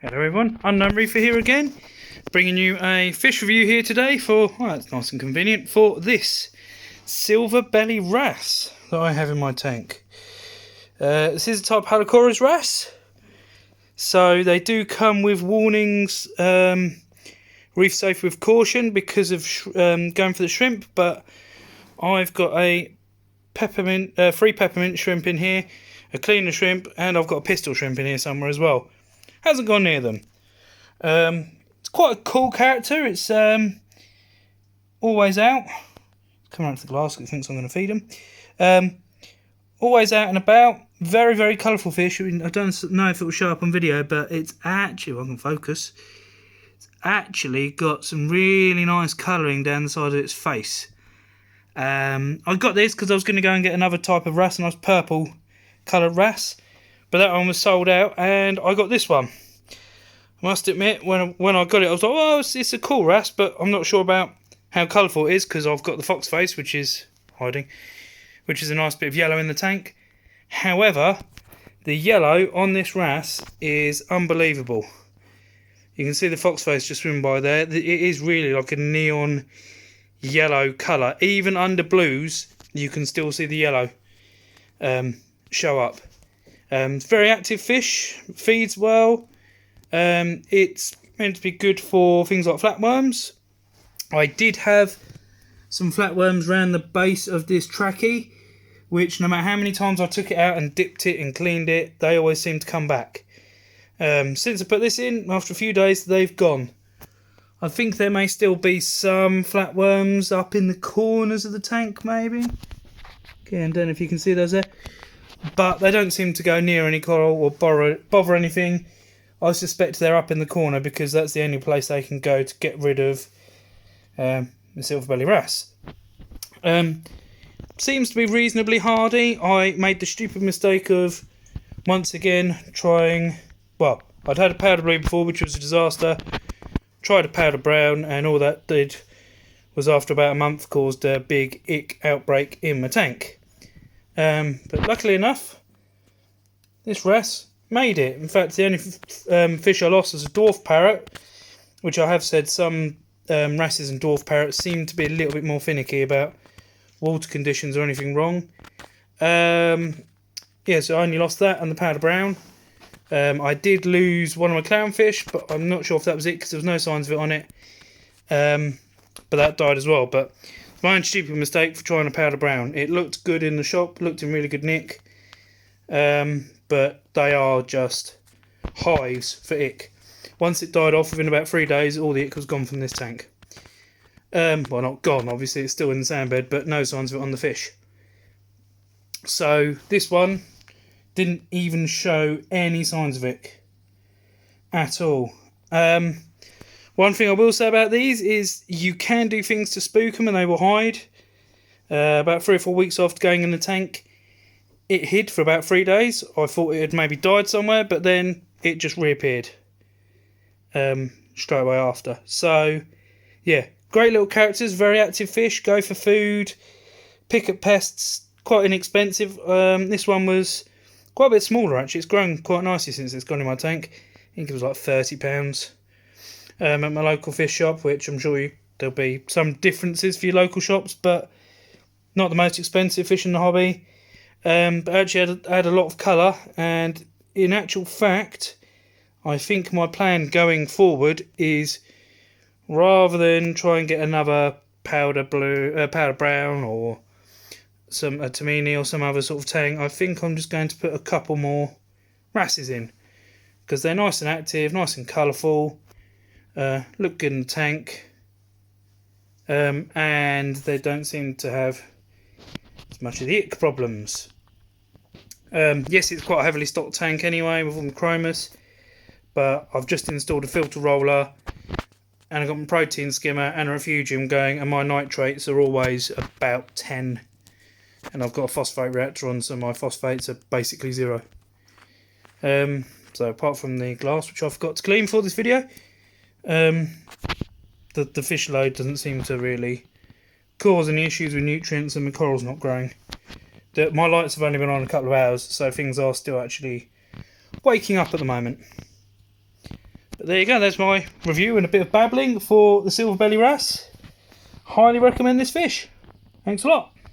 Hello everyone, Unknown Reefer here again, bringing you a fish review here today for, well, it's nice and convenient, for this silver belly wrasse that I have in my tank. This is a type Halichoeres Wrasse, so they do come with warnings, reef safe with caution because of going for the shrimp, but I've got a free peppermint shrimp in here, a cleaner shrimp, and I've got a pistol shrimp in here somewhere as well. Hasn't gone near them. It's quite a cool character. It's always out. Coming out to the glass because it thinks I'm going to feed him. Always out and about. Very, very colourful fish. I mean, I don't know if it will show up on video, but it's actually, if I can focus, it's actually got some really nice colouring down the side of its face. I got this because I was going to go and get another type of wrasse, a nice purple coloured wrasse. But that one was sold out, and I got this one. I must admit, when I got it, I was like, oh, it's a cool wrasse, but I'm not sure about how colourful it is, because I've got the fox face, which is hiding, which is a nice bit of yellow in the tank. However, the yellow on this wrasse is unbelievable. You can see the fox face just swimming by there. It is really like a neon yellow colour. Even under blues, you can still see the yellow show up. It's very active fish, feeds well. It's meant to be good for things like flatworms. I did have some flatworms around the base of this trachea, which no matter how many times I took it out and dipped it and cleaned it, they always seem to come back. Since I put this in, after a few days, they've gone. I think there may still be some flatworms up in the corners of the tank, maybe. Okay, and then if you can see those there. But they don't seem to go near any coral or bother anything. I suspect they're up in the corner because that's the only place they can go to get rid of the silver belly wrasse. Seems to be reasonably hardy. I made the stupid mistake of once again trying. Well, I'd had a powder blue before, which was a disaster. Tried a powder brown, and all that did was after about a month caused a big ick outbreak in my tank. But luckily enough, this wrasse made it. In fact, the only fish I lost was a dwarf parrot, which I have said some wrasses and dwarf parrots seem to be a little bit more finicky about water conditions or anything wrong. Yeah, so I only lost that and the powder brown. I did lose one of my clownfish, but I'm not sure if that was it because there was no signs of it on it. But that died as well. But my own stupid mistake for trying a powder brown. It looked good in the shop, looked in really good nick, but they are just hives for ick. Once it died off, within about 3 days, all the ick was gone from this tank. Well, not gone, obviously, it's still in the sandbed, but no signs of it on the fish. So this one didn't even show any signs of ick at all. One thing I will say about these is you can do things to spook them and they will hide. About 3 or 4 weeks after going in the tank, it hid for about 3 days. I thought it had maybe died somewhere, but then it just reappeared straight away after. So, yeah, great little characters, very active fish, go for food, pick at pests, quite inexpensive. This one was quite a bit smaller actually. It's grown quite nicely since it's gone in my tank. I think it was like £30. At my local fish shop, which I'm sure there'll be some differences for your local shops, but not the most expensive fish in the hobby. But actually had a lot of colour, and in actual fact, I think my plan going forward is rather than try and get another powder brown or a Tamini or some other sort of tang, I think I'm just going to put a couple more wrasses in because they're nice and active, nice and colourful. Look good in the tank, and they don't seem to have as much of the ick problems. Yes, it's quite a heavily stocked tank anyway with all the chromas, but I've just installed a filter roller and I've got my protein skimmer and a refugium going, and my nitrates are always about 10, and I've got a phosphate reactor on, so my phosphates are basically 0. So apart from the glass, which I forgot to clean for this video, the fish load doesn't seem to really cause any issues with nutrients, and my coral's not growing. My lights have only been on a couple of hours, so things are still actually waking up at the moment. But there you go, that's my review and a bit of babbling for the silver belly wrasse. Highly recommend this fish. Thanks a lot.